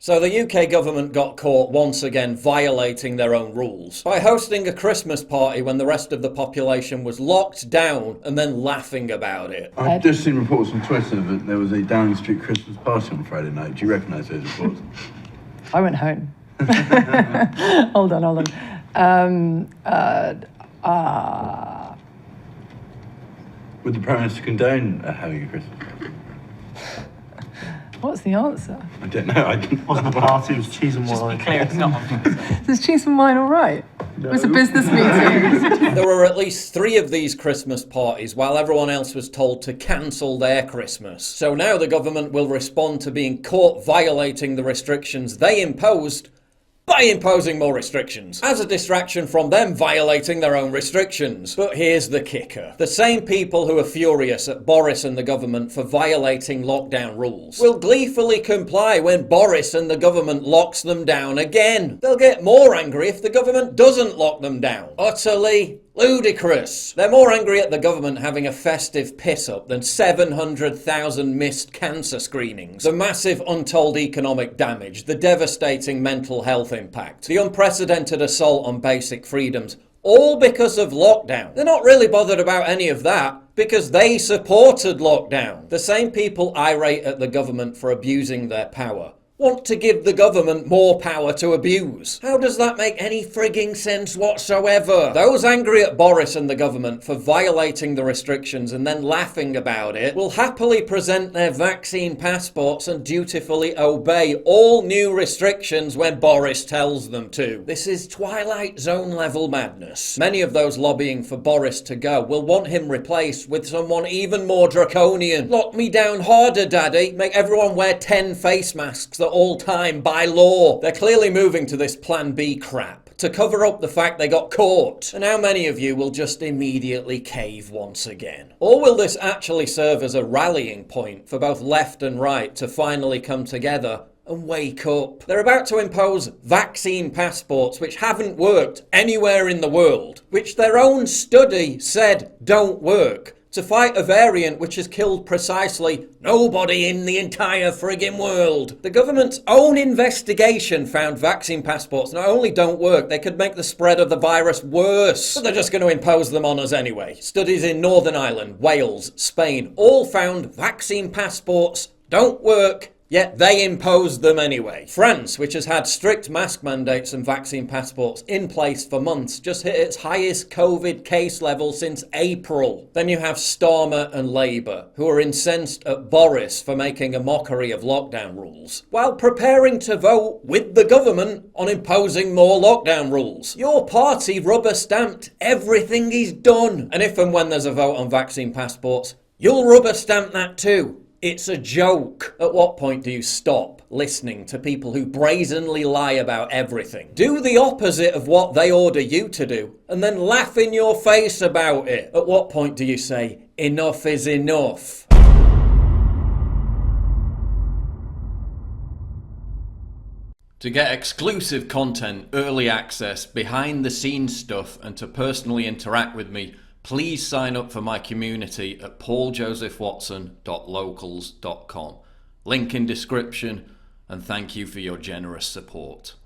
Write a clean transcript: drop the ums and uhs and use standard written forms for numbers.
So the UK government got caught once again violating their own rules by hosting a Christmas party when the rest of the population was locked down and then laughing about it. I've just seen reports on Twitter that there was a Downing Street Christmas party on Friday night. Do you recognise those reports? I went home. Hold on. Would the Prime Minister condone having a Christmas party? What's the answer? I don't know. It wasn't a party, it was cheese and wine. Just be clear, it's not. Is cheese and wine all right? No. It was a business meeting. There were at least 3 of these Christmas parties while everyone else was told to cancel their Christmas. So now the government will respond to being caught violating the restrictions they imposed by imposing more restrictions, as a distraction from them violating their own restrictions. But here's the kicker. The same people who are furious at Boris and the government for violating lockdown rules will gleefully comply when Boris and the government locks them down again. They'll get more angry if the government doesn't lock them down. Utterly ludicrous. They're more angry at the government having a festive piss-up than 700,000 missed cancer screenings, the massive untold economic damage, the devastating mental health impact, the unprecedented assault on basic freedoms, all because of lockdown. They're not really bothered about any of that because they supported lockdown. The same people irate at the government for abusing their power want to give the government more power to abuse. How does that make any frigging sense whatsoever? Those angry at Boris and the government for violating the restrictions and then laughing about it will happily present their vaccine passports and dutifully obey all new restrictions when Boris tells them to. This is Twilight Zone level madness. Many of those lobbying for Boris to go will want him replaced with someone even more draconian. Lock me down harder, daddy. Make everyone wear 10 face masks at all time by law. They're clearly moving to this plan B crap to cover up the fact they got caught. And how many of you will just immediately cave once again? Or will this actually serve as a rallying point for both left and right to finally come together and wake up? They're about to impose vaccine passports which haven't worked anywhere in the world, which their own study said don't work, to fight a variant which has killed precisely nobody in the entire friggin' world. The government's own investigation found vaccine passports not only don't work, they could make the spread of the virus worse. But they're just going to impose them on us anyway. Studies in Northern Ireland, Wales, Spain all found vaccine passports don't work, yet they imposed them anyway. France, which has had strict mask mandates and vaccine passports in place for months, just hit its highest COVID case level since April. Then you have Starmer and Labour, who are incensed at Boris for making a mockery of lockdown rules, while preparing to vote with the government on imposing more lockdown rules. Your party rubber-stamped everything he's done. And if and when there's a vote on vaccine passports, you'll rubber-stamp that too. It's a joke. At what point do you stop listening to people who brazenly lie about everything? Do the opposite of what they order you to do, and then laugh in your face about it. At what point do you say, enough is enough? To get exclusive content, early access, behind the scenes stuff, and to personally interact with me, please sign up for my community at pauljosephwatson.locals.com. Link in description, and thank you for your generous support.